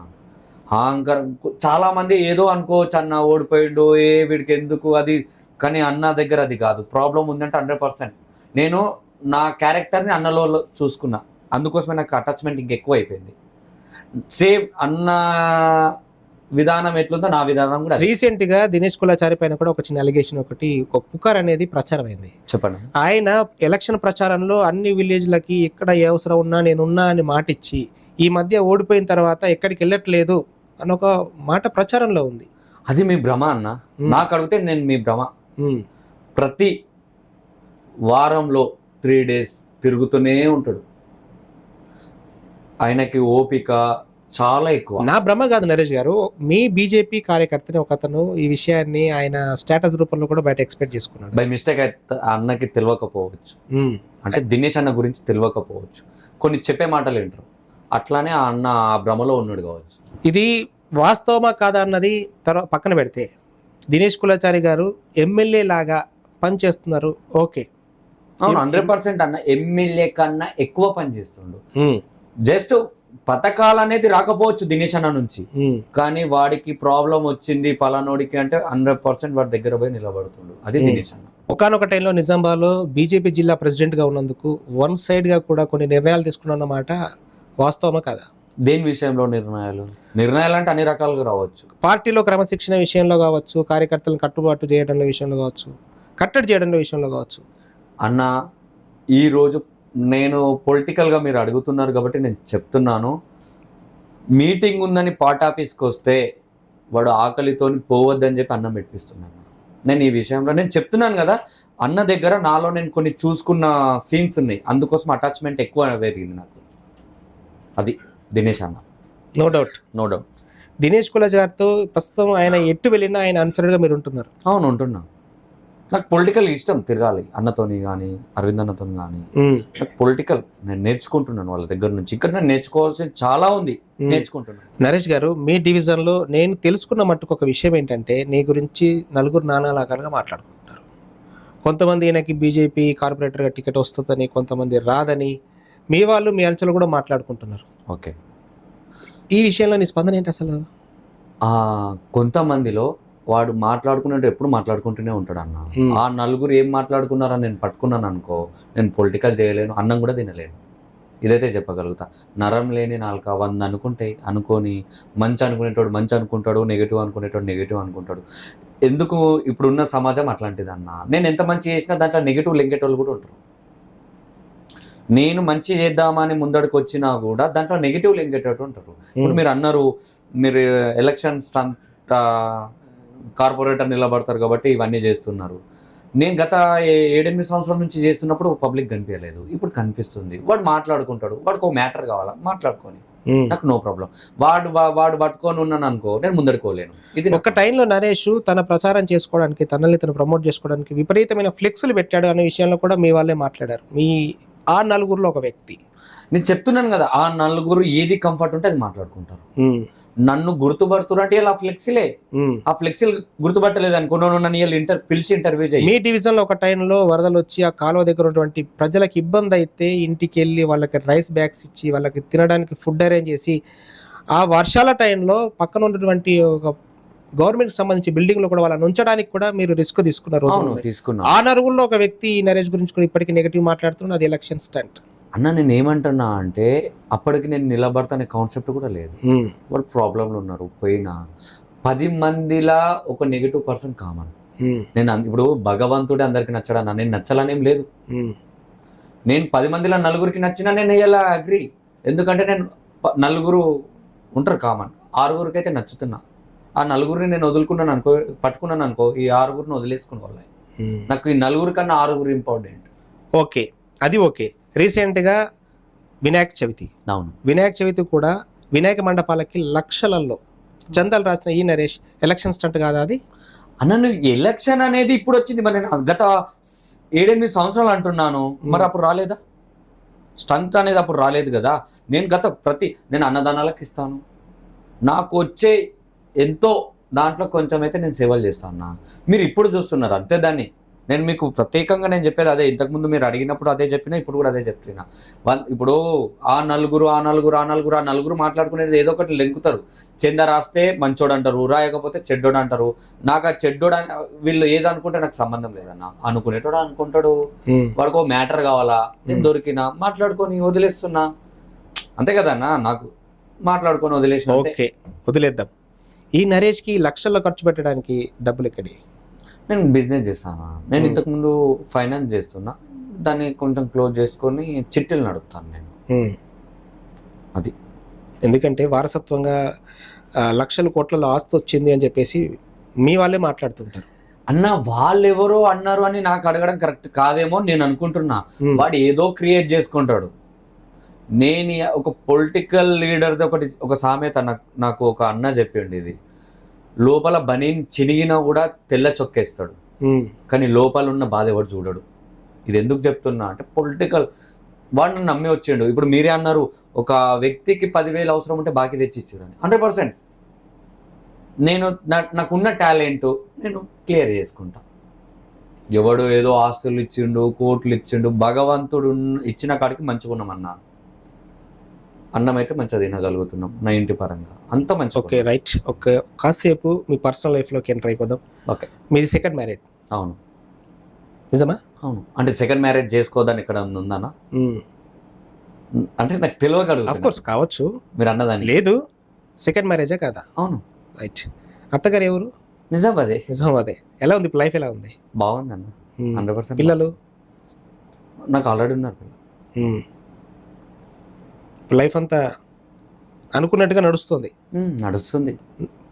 అహంకారం చాలా మంది ఏదో అనుకోవచ్చు, అన్న ఓడిపోయిండు వీడికి ఎందుకు అది, కానీ అన్న దగ్గర అది కాదు. ప్రాబ్లం ఉందంటే 100% నేను నా క్యారెక్టర్ని అన్నలో చూసుకున్నా, అందుకోసమే నాకు అటాచ్మెంట్ ఇంకెక్కువ అయిపోయింది. సేమ్ అన్న విధానం ఎట్లుందో నా విధానం కూడా. రీసెంట్గా దినేష్ కులాచారి పైన కూడా ఒక చిన్న అలిగేషన్, ఒక పుకార్ అనేది ప్రచారం అయింది. చెప్పండి. ఆయన ఎలక్షన్ ప్రచారంలో అన్ని విలేజ్లకి ఎక్కడ ఏ అవసరం ఉన్నా నేనున్నా అని మాటిచ్చి ఈ మధ్య ఓడిపోయిన తర్వాత ఎక్కడికి వెళ్ళట్లేదు అని ఒక మాట ప్రచారంలో ఉంది. అది మీ భ్రమ అన్న. నాకు అడిగితే నేను మీ భ్రమ. ప్రతి వారంలో 3 days తిరుగుతూనే ఉంటాడు. ఆయనకి ఓపిక చాలా ఎక్కువ. నా భ్రమ కాదు నరేష్ గారు, మీ బీజేపీ కార్యకర్తని ఒక అతను ఈ విషయాన్ని ఆయన స్టేటస్ రూపంలో కూడా బయట ఎక్స్పెక్ట్ చేసుకున్నాడు. బై మిస్టేక్ అన్నకి తెలియకపోవచ్చు, అంటే దినేష్ అన్న గురించి తెలియకపోవచ్చు, కొన్ని చెప్పే మాటలు వింటారు, అట్లానే ఆ అన్న ఆ భ్రమలో ఉన్నాడు కావచ్చు. ఇది వాస్తవమా కాదా అన్నది తర్వాత పక్కన పెడితే, దినేష్ కులాచారి గారు ఎమ్మెల్యే లాగా పనిచేస్తున్నారు, ఓకే. అవును, 100% అన్న ఎమ్మెల్యే కన్నా ఎక్కువ పని చేస్తుండు. జస్ట్ పథకాలు అనేది రాకపోవచ్చు దినేష్ అన్న నుంచి, కానీ వాడికి ప్రాబ్లం వచ్చింది పలానోడికి అంటే 100% వాడి దగ్గర పోయి నిలబడుతుండు, అది దినేష్ అన్న. ఒకనొక టైంలో నిజామాబాద్లో బీజేపీ జిల్లా ప్రెసిడెంట్గా ఉన్నందుకు వన్ సైడ్గా కూడా కొన్ని నిర్ణయాలు తీసుకున్నమాట వాస్తవమా కాదా? దేని విషయంలో నిర్ణయాలు అంటే అన్ని రకాలుగా రావచ్చు. పార్టీలో క్రమశిక్షణ విషయంలో కావచ్చు, కార్యకర్తలను కట్టుబాటు చేయడంలో విషయంలో కావచ్చు, కట్టడి చేయడంలో విషయంలో కావచ్చు. అన్న ఈరోజు నేను పొలిటికల్గా మీరు అడుగుతున్నారు కాబట్టి నేను చెప్తున్నాను, మీటింగ్ ఉందని పార్ట్ ఆఫీస్కి వస్తే వాడు ఆకలితో పోవద్దని చెప్పి అన్నం పెట్టిస్తున్నాను. నేను ఈ విషయంలో నేను చెప్తున్నాను కదా, అన్న దగ్గర నాలో నేను కొన్ని చూసుకున్న సీన్స్ ఉన్నాయి, అందుకోసం అటాచ్మెంట్ ఎక్కువ పెరిగింది నాకు. అది దినేష్ అన్న, నో డౌట్. దినేష్ కులాచారితో ప్రస్తుతం ఆయన ఎట్టు వెళ్ళినా ఆయన అనుచరుడుగా మీరు ఉంటున్నారు. అవును, ఉంటున్నా. నాకు పొలిటికల్ ఇష్టం, తిరగాలి అన్నతోని కానీ అరవింద్ అన్నతోని కానీ. నాకు పొలిటికల్ నేను నేర్చుకుంటున్నాను వాళ్ళ దగ్గర నుంచి. ఇక్కడ నేను నేర్చుకోవాల్సింది చాలా ఉంది, నేర్చుకుంటున్నాను. నరేష్ గారు, మీ డివిజన్లో నేను తెలుసుకున్న మట్టుకు ఒక విషయం ఏంటంటే, నీ గురించి నలుగురు నానాలాగా మాట్లాడుకుంటారు. కొంతమంది ఈయనకి బీజేపీ కార్పొరేటర్గా టికెట్ వస్తుందని, కొంతమంది రాదని, మీ వాళ్ళు మీ అంచెలు కూడా మాట్లాడుకుంటున్నారు. ఓకే, ఈ విషయంలో నీ స్పందన ఏంటి అసలు? కొంతమందిలో వాడు మాట్లాడుకున్నట్టు ఎప్పుడు మాట్లాడుకుంటూనే ఉంటాడు అన్న. ఆ నలుగురు ఏం మాట్లాడుకున్నారని నేను పట్టుకున్నాను అనుకో, నేను పొలిటికల్ చేయలేను, అన్నం కూడా తినలేను. ఇదైతే చెప్పగలుగుతా. నరం లేని నాలుక 100 అనుకొని మంచి అనుకునేటోడు మంచి అనుకుంటాడు, నెగిటివ్ అనుకునేటోడు నెగిటివ్ అనుకుంటాడు. ఎందుకు ఇప్పుడున్న సమాజం అట్లాంటిది అన్న. నేను ఎంత మంచి చేసినా దాంట్లో నెగిటివ్ లెంగేటోళ్ళు కూడా ఉంటారు. నేను మంచి చేద్దామని ముందడుకు వచ్చినా కూడా దాంట్లో నెగిటివ్ లెంగేటోళ్ళు ఉంటారు. ఇప్పుడు మీరు అన్నారు, మీరు ఎలక్షన్స్ కార్పొరేటర్ నిలబడతారు కాబట్టి ఇవన్నీ చేస్తున్నారు. నేను గత 7-8 సంవత్సరాల నుంచి చేస్తున్నప్పుడు పబ్లిక్ కనిపించలేదు, ఇప్పుడు కనిపిస్తుంది. వాడు మాట్లాడుకుంటాడు, వాడికి ఒక మ్యాటర్ కావాలా, మాట్లాడుకొని నాకు నో ప్రాబ్లం. వాడు పట్టుకొని ఉన్నాను అనుకో, నేను ముందడుకోలేను. ఇది ఒక టైంలో నరేష్ తన ప్రచారం చేసుకోవడానికి, తనని తను ప్రమోట్ చేసుకోవడానికి విపరీతమైన ఫ్లెక్స్లు పెట్టాడు అనే విషయంలో కూడా మీ వాళ్ళే మాట్లాడారు. మీ ఆ నలుగురిలో ఒక వ్యక్తి. నేను చెప్తున్నాను కదా, ఆ నలుగురు ఏది కంఫర్ట్ ఉంటే అది మాట్లాడుకుంటారు. నన్ను గుర్తుపడుతున్నారు అంటే ఇలా ఫ్లెక్సీలే. ఆ ఫ్లెక్సీలు గుర్తుపట్టలేదు అనుకో, నన్ను పిలిచి ఇంటర్వ్యూ చేయి. మీ డివిజన్ లో ఒక టైంలో వరదలు వచ్చి ఆ కాలువ దగ్గర ఉన్నటువంటి ప్రజలకు ఇబ్బంది అయితే ఇంటికి వెళ్ళి వాళ్ళకి రైస్ బ్యాగ్స్ ఇచ్చి వాళ్ళకి తినడానికి ఫుడ్ అరేంజ్ చేసి, ఆ వర్షాల టైంలో పక్కన ఉన్నటువంటి ఒక గవర్నమెంట్ సంబంధించి బిల్డింగ్ లో కూడా వాళ్ళని ఉంచడానికి కూడా మీరు రిస్క్ తీసుకున్నారు. ఆ నరుగుల్లో ఒక వ్యక్తి నరేష్ గురించి కూడా ఇప్పటికీ నెగిటివ్ మాట్లాడుతున్నారు. అది ఎలక్షన్ స్టంట్ అన్న. నేను ఏమంటున్నా అంటే, అప్పటికి నేను నిలబడతానే కాన్సెప్ట్ కూడా లేదు. వాళ్ళు ప్రాబ్లంలు ఉన్నారు, పోయినా 10 మందిలా ఒక నెగిటివ్ పర్సన్ కామన్. నేను ఇప్పుడు భగవంతుడే అందరికి నచ్చడన్నా, నేను నచ్చాలనేం లేదు. నేను 10 మందిలో నలుగురికి నచ్చినా నేను ఇలా అగ్రి. ఎందుకంటే నేను నలుగురు ఉంటారు కామన్, 6గురికి అయితే నచ్చుతున్నా. ఆ నలుగురిని నేను వదులుకున్నాను అనుకో, పట్టుకున్నాను అనుకో, ఈ 6గురిని వదిలేసుకునే వాళ్ళ. నాకు ఈ 4 కన్నా 6 ఇంపార్టెంట్. ఓకే, అది ఓకే. రీసెంట్గా వినాయక చవితి, అవును, వినాయక చవితి కూడా వినాయక మండపాలకి లక్షలలో చందాలు రాసిన ఈ నరేష్ ఎలక్షన్ స్టంట్ కాదా అది? అన్న, ఎలక్షన్ అనేది ఇప్పుడు వచ్చింది, మరి నేను గత 7-8 సంవత్సరాలు అంటున్నాను. మరి అప్పుడు రాలేదా? స్టంట్ అనేది అప్పుడు రాలేదు కదా. నేను అన్నదానాలకు ఇస్తాను, నాకు వచ్చే ఎంతో దాంట్లో కొంచెం అయితే నేను సేవలు చేస్తాను. మీరు ఇప్పుడు చూస్తున్నారు అంతే. దాన్ని నేను మీకు ప్రత్యేకంగా నేను చెప్పేది అదే. ఇంతకుముందు మీరు అడిగినప్పుడు అదే చెప్పినా, ఇప్పుడు కూడా అదే చెప్తున్నా. ఇప్పుడు ఆ నలుగురు మాట్లాడుకునేది ఏదో ఒకటి లెంకుతారు. చెంద రాస్తే మంచోడు అంటారు, రాయకపోతే చెడ్డోడు అంటారు. నాకు ఆ చెడ్డోడు వీళ్ళు ఏదనుకుంటే నాకు సంబంధం లేదన్న. అనుకునేటోడు అనుకుంటాడు, వాడికో మ్యాటర్ కావాలా, నేను దొరికినా మాట్లాడుకొని వదిలేస్తున్నా, అంతే కదన్నా. నాకు మాట్లాడుకొని వదిలేసిన. ఓకే, వదిలేద్దాం. ఈ నరేష్కి లక్షల్లో ఖర్చు పెట్టడానికి డబ్బులు ఎక్కడి? నేను బిజినెస్ చేస్తాను. నేను ఇంతకుముందు ఫైనాన్స్ చేస్తున్నా, దాన్ని కొంచెం క్లోజ్ చేసుకొని చిట్టీలు నడుపుతాను నేను. అది ఎందుకంటే వారసత్వంగా లక్షల కోట్లలో ఆస్తి వచ్చింది అని చెప్పేసి మీ వాళ్ళే మాట్లాడుతుంటారు. అన్న, వాళ్ళు ఎవరో అన్నారు అని నాకు అడగడం కరెక్ట్ కాదేమో నేను అనుకుంటున్నా. వాడు ఏదో క్రియేట్ చేసుకుంటాడు. నేను ఒక పొలిటికల్ లీడర్ది ఒక సామెత నాకు ఒక అన్న చెప్పిండి, ఇది లోపల బనీన్ చినిగినా కూడా తెల్ల చొక్కేస్తాడు, కానీ లోపల ఉన్న బాధ ఎవరు చూడడు. ఇది ఎందుకు చెప్తున్నా అంటే, పొలిటికల్ వాడిని నమ్మి వచ్చిండు. ఇప్పుడు మీరే అన్నారు, ఒక వ్యక్తికి 10,000 అవసరం ఉంటే బాకీ తెచ్చి ఇచ్చారని. 100% నేను నాకున్న టాలెంట్ నేను క్లియర్ చేసుకుంటా. ఎవడు ఏదో ఆస్తులు ఇచ్చిండు, కోట్లు ఇచ్చిండు, భగవంతుడు ఇచ్చిన కాడికి మంచిగా ఉన్నామన్నా. అన్నం అయితే మంచిగా తినగలుగుతున్నాం, నా ఇంటి పరంగా అంత మంచి. Okay, right. ఓకే, కాసేపు మీ పర్సనల్ లైఫ్లోకి ఎంటర్ అయిపోదాం. ఓకే, మీది సెకండ్ మ్యారేజ్? అవును. నిజమా? అవును. అంటే సెకండ్ మ్యారేజ్ చేసుకోదని ఇక్కడ ఉందన్నా? అంటే నాకు తెలియగలదు. ఆఫ్ కోర్స్ కావచ్చు, మీరు అన్నదాన్ని. లేదు, సెకండ్ మ్యారేజా కాదా? అవును. రైట్. అత్తగారు ఎవరు? నిజామాబాదే. నిజామాబాదే. ఎలా ఉంది లైఫ్? ఎలా ఉంది? బాగుందన్న, 100%. పిల్లలు? నాకు ఆల్రెడీ ఉన్నారు పిల్లలు. లైఫ్ అంతా అనుకున్నట్టుగా నడుస్తుంది? నడుస్తుంది,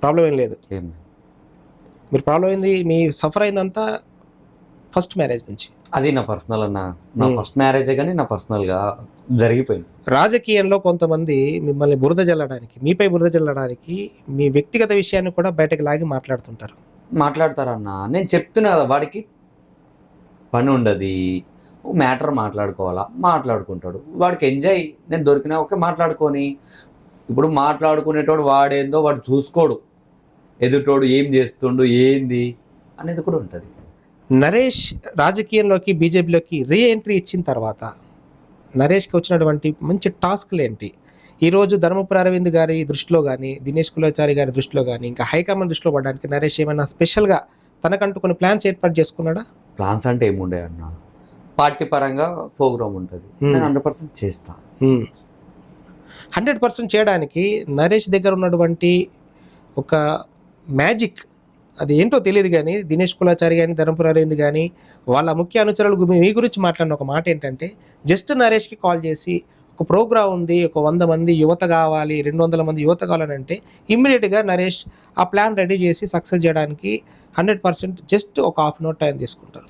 ప్రాబ్లం ఏం లేదు. ఏం మీరు ప్రాబ్లం అయింది, మీ సఫర్ అయిందంతా ఫస్ట్ మ్యారేజ్ నుంచి. అది నా పర్సనల్ అన్న, నా ఫస్ట్ మ్యారేజే, కానీ నా పర్సనల్గా జరిగిపోయింది. రాజకీయంలో కొంతమంది మిమ్మల్ని బురద జల్లడానికి, మీపై బురద జల్లడానికి మీ వ్యక్తిగత విషయాన్ని కూడా బయటకు లాగి మాట్లాడుతుంటారు. మాట్లాడతారన్న. నేను చెప్తున్నా కదా, వాడికి పని ఉండదు, మ్యాటర్ మాట్లాడుకోవాలా, మాట్లాడుకుంటాడు. వాడికి ఎంజాయ్, నేను దొరికినా ఓకే మాట్లాడుకొని. ఇప్పుడు మాట్లాడుకునేటోడు వాడేందో వాడు చూసుకోడు, ఎదుటోడు ఏం చేస్తుండు ఏంది అనేది కూడా ఉంటుంది. నరేష్ రాజకీయంలోకి బీజేపీలోకి రీ ఎంట్రీ ఇచ్చిన తర్వాత నరేష్కి వచ్చినటువంటి మంచి టాస్క్లు ఏంటి? ఈరోజు ధర్మపురి అరవింద్ గారి దృష్టిలో కానీ, దినేష్ కులాచారి గారి దృష్టిలో కానీ, ఇంకా హైకమాండ్ దృష్టిలో పడడానికి నరేష్ ఏమైనా స్పెషల్గా తనకంటూ కొన్ని ప్లాన్స్ ఏర్పాటు చేసుకున్నాడా? ప్లాన్స్ అంటే ఏముండే అన్న, పార్టీ పరంగా ప్రోగ్రామ్ ఉంటుంది, నేను 100% చేస్తా. 100% చేయడానికి నరేష్ దగ్గర ఉన్నటువంటి ఒక మ్యాజిక్ అది ఏంటో తెలియదు, కానీ దినేష్ కులాచారి కానీ, ధర్మపురి అరవింద్ కానీ, వాళ్ళ ముఖ్య అనుచరులు మీ గురించి మాట్లాడిన ఒక మాట ఏంటంటే, జస్ట్ నరేష్కి కాల్ చేసి ఒక ప్రోగ్రామ్ ఉంది, ఒక 100 మంది యువత కావాలి, 200 మంది యువత కావాలని అంటే ఇమ్మీడియట్గా నరేష్ ఆ ప్లాన్ రెడీ చేసి సక్సెస్ చేయడానికి 100% జస్ట్ ఒక హాఫ్ అన్ అవర్ టైం తీసుకుంటారు.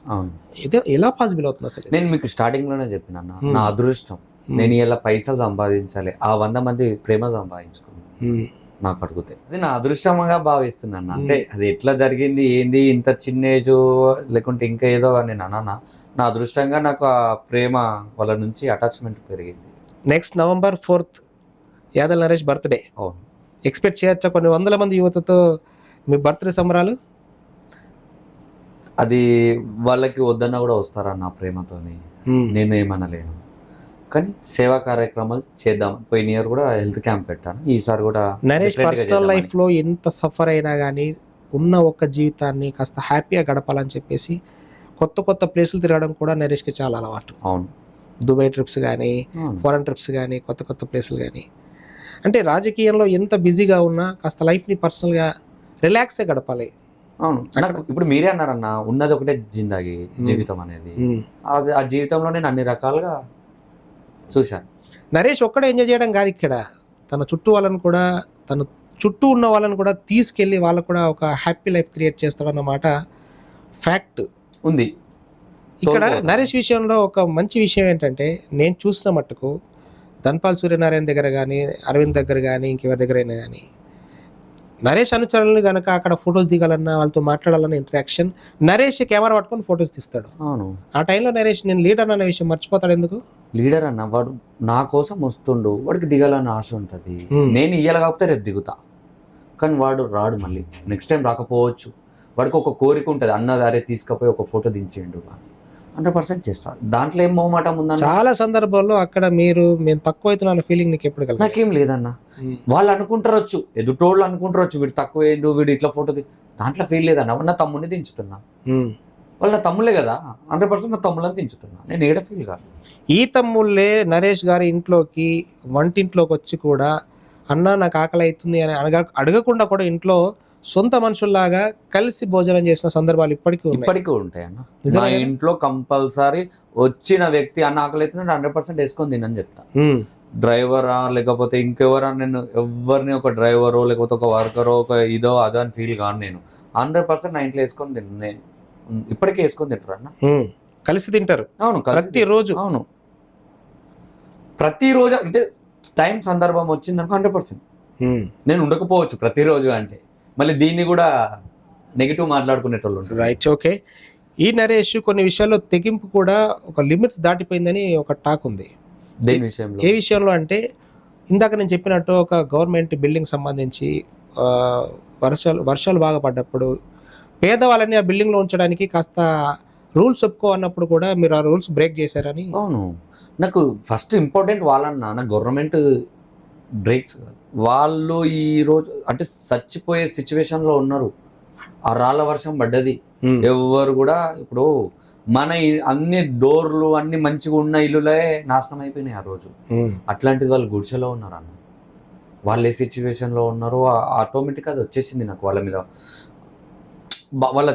ఇది ఎలా పాసిబుల్ అవుతుంది అసలు? నేను మీకు స్టార్టింగ్లోనే చెప్పిన నా అదృష్టం, నేను ఇలా పైసలు సంపాదించాలి, ఆ 100 మంది ప్రేమ సంపాదించుకున్నాను నాకు అడిగితే. అది నా అదృష్టంగా భావిస్తున్నాను. అంటే అది ఎట్లా జరిగింది ఏంది, ఇంత చిన్న ఏజ్ లేకుంటే ఇంకా ఏదో నేను అన్నా, నా అదృష్టంగా నాకు ఆ ప్రేమ వాళ్ళ నుంచి అటాచ్మెంట్ పెరిగింది. Next November 4th Yadal Naresh birthday. అవును, ఎక్స్పెక్ట్ చేయొచ్చా కొన్ని 100 మంది యువతతో మీ బర్త్డే సంబరాలు? అది వాళ్ళకి వద్దన్నా కూడా వస్తారన్న ప్రేమతోని, నేను ఏమనలేను. కానీ సేవా కార్యక్రమాలు చేద్దాం. పోయిన ఇయర్ కూడా హెల్త్ క్యాంప్ పెట్టాను, ఈసారి కూడా. నరేష్ పర్సనల్ లైఫ్లో ఎంత సఫర్ అయినా కానీ ఉన్న ఒక్క జీవితాన్ని కాస్త హ్యాపీగా గడపాలని చెప్పేసి కొత్త కొత్త ప్లేసులు తిరగడం కూడా నరేష్కి చాలా అలవాటు. అవును, దుబాయ్ ట్రిప్స్ కానీ, ఫారెన్ ట్రిప్స్ కానీ, కొత్త కొత్త ప్లేసులు కానీ. అంటే రాజకీయంలో ఎంత బిజీగా ఉన్నా కాస్త లైఫ్ని పర్సనల్గా రిలాక్స్గా గడపాలి. అవును, నాకు ఇప్పుడు మీరే అన్నారన్న, ఉన్నది ఒకటే జిందాగి జీవితం అనేది. ఆ జీవితంలో నేను అన్ని రకాలుగా చూశాను. నరేష్ ఒక్కడే ఎంజాయ్ చేయడం కాదు, ఇక్కడ తన చుట్టూ వాళ్ళని కూడా, తన చుట్టూ ఉన్న వాళ్ళని కూడా తీసుకెళ్ళి వాళ్ళకు కూడా ఒక హ్యాపీ లైఫ్ క్రియేట్ చేస్తాడన్నమాట ఫ్యాక్ట్ ఉంది. ఇక్కడ నరేష్ విషయంలో ఒక మంచి విషయం ఏంటంటే, నేను చూసిన మట్టుకు ధన్పాల్ సూర్యనారాయణ దగ్గర కానీ, అరవింద్ దగ్గర కానీ, ఇంకెవరి దగ్గరైనా కానీ, నరేష్ అనుచరులను కనుక అక్కడ ఫొటోస్ దిగాలన్నా, వాళ్ళతో మాట్లాడాలన్న ఇంటరాక్షన్, నరేష్ కెమెరా పట్టుకొని ఫొటోస్ తీస్తాడు. అవును, ఆ టైంలో నరేష్ నేను లీడర్ అన్న విషయం మర్చిపోతాడు. ఎందుకు? లీడర్ అన్న వాడు నా కోసం వస్తుండు, వాడికి దిగాలన్న ఆశ ఉంటుంది. నేను ఇయ్యాలి కాకపోతే రేపు దిగుతా, కానీ వాడు రాడు, మళ్ళీ నెక్స్ట్ టైం రాకపోవచ్చు. వాడికి ఒక కోరిక ఉంటుంది, అన్నది అరే తీసుకపోయి ఒక ఫోటో దించేయండు, 100% చేస్తా. దాంట్లో ఏం మొహమాటం ఉందన్న? చాలా సందర్భాల్లో అక్కడ మేము తక్కువ అవుతున్న ఫీలింగ్ నీకు ఎప్పుడు కలిగింది? నాకేం లేదన్న, వాళ్ళు అనుకుంటారొచ్చు, ఎదుటోళ్ళు అనుకుంటారొచ్చు వీడు తక్కువ ఏండు, వీడు ఇట్లా ఫోటో దాంట్లో ఫీల్ లేదన్న. నా తమ్ముడిని దించుతున్నా, వాళ్ళు నా తమ్ముళ్ళే కదా, 100% నా తమ్ముళ్ళని దించుతున్నా, నేను ఏడ ఫీల్ కాదు. ఈ తమ్ముళ్ళే నరేష్ గారి ఇంట్లోకి, వంటింట్లోకి వచ్చి కూడా అన్న నాకు ఆకలి అవుతుంది అని అడగకుండా కూడా ఇంట్లో సొంత మనుషుల్లాగా కలిసి భోజనం చేసిన సందర్భాలు ఇప్పటికీ ఉంటాయి అన్న. మా ఇంట్లో కంపల్సరీ వచ్చిన వ్యక్తి అన్న ఆకలి అవుతుంది 100% వేసుకొని తినని చెప్తా. డ్రైవరా లేకపోతే ఇంకెవరా, నేను ఎవరిని ఒక డ్రైవరో లేకపోతే ఒక వర్కరో ఒక ఇదో అదో అని ఫీల్ కాను. నేను 100% నా ఇంట్లో వేసుకొని తిన్నా, ఇప్పటికీ వేసుకొని తింటారు అన్న, కలిసి తింటారు. అవును, ప్రతిరోజు. అవును, ప్రతిరోజు అంటే టైం సందర్భం వచ్చిందనుకో 100%. నేను ఉండకపోవచ్చు ప్రతిరోజు, అంటే మళ్ళీ దీన్ని కూడా నెగిటివ్ మాట్లాడుకునేటోళ్ళు ఉంటారు. Right, okay. ఈ నరేష్ కొన్ని విషయాల్లో తెగింపు కూడా ఒక లిమిట్స్ దాటిపోయిందని ఒక టాక్ ఉంది. దేని విషయంలో? ఏ విషయంలో అంటే, ఇందాక నేను చెప్పినట్టు ఒక గవర్నమెంట్ బిల్డింగ్ సంబంధించి వర్షాలు బాగా పడ్డప్పుడు పేదవాళ్ళని ఆ బిల్డింగ్లో ఉంచడానికి కాస్త రూల్స్ ఒప్పుకో అన్నప్పుడు కూడా మీరు ఆ రూల్స్ బ్రేక్ చేశారని. అవును, నాకు ఫస్ట్ ఇంపార్టెంట్ వాళ్ళన్నా, నాకు గవర్నమెంట్ బ్రేక్స్ వాళ్ళు ఈరోజు అంటే చచ్చిపోయే సిచ్యువేషన్లో ఉన్నారు. ఆ రాళ్ళ వర్షం పడ్డది, ఎవరు కూడా ఇప్పుడు మన అన్ని డోర్లు అన్ని మంచిగా ఉన్న ఇల్లులే నాశనం అయిపోయినాయి ఆ రోజు. అట్లాంటిది వాళ్ళు గుడిసెలో ఉన్నారు అన్న, వాళ్ళు ఏ సిచ్యువేషన్లో ఉన్నారో ఆటోమేటిక్గా అది వచ్చేసింది నాకు. వాళ్ళ మీద వాళ్ళ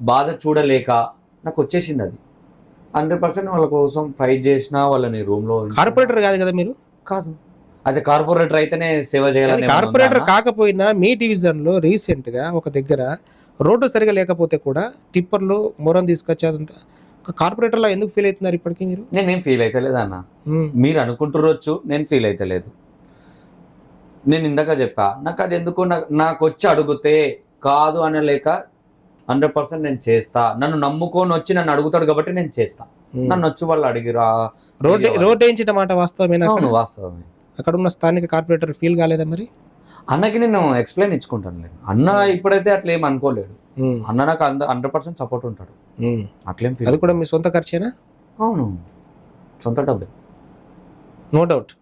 బాధ చూడలేక నాకు వచ్చేసింది అది. 100% వాళ్ళ కోసం ఫైట్ చేసిన, వాళ్ళని రూమ్లో. కార్పొరేటర్ కాదు కదా మీరు? కాదు, అదే కార్పొరేటర్ అయితేనే సేవ చేయాలి. కార్పొరేటర్ కాకపోయినా మీ డివిజన్లో రీసెంట్గా ఒక దగ్గర రోడ్డు సరిగా లేకపోతే కూడా టిప్పర్లు మొరం తీసుకొచ్చేదంతా కార్పొరేటర్లో ఎందుకు ఫీల్ అవుతున్నారు ఇప్పటికీ మీరు? నేనేం ఫీల్ అయితే లేదు అన్న, మీరు అనుకుంటురొచ్చు, నేను ఫీల్ అయితే లేదు. నేను ఇందాక చెప్పా, నాకు అది ఎందుకు నాకు వచ్చి అడిగితే కాదు అనలేక 100% నేను చేస్తా. నన్ను నమ్ముకొని వచ్చి నన్ను అడుగుతాడు కాబట్టి నేను చేస్తా. నన్ను వచ్చి వాళ్ళు అడిగిరా రోడ్ వేయించడం మాట వాస్తవమేనా? అవును వాస్తవమే. అక్కడ ఉన్న స్థానిక కార్పొరేటర్ ఫీల్ కాలేదా మరి? అన్నకి నేను ఎక్స్ప్లెయిన్ ఇచ్చుకుంటాను. అన్న ఇప్పుడైతే అట్లా ఏం అనుకోలేడు. అన్న నాకు 100% సపోర్ట్ ఉంటాడు. అట్లేం అది కూడా మీ సొంత ఖర్చేనా? అవును, సొంత డబ్బే. No doubt.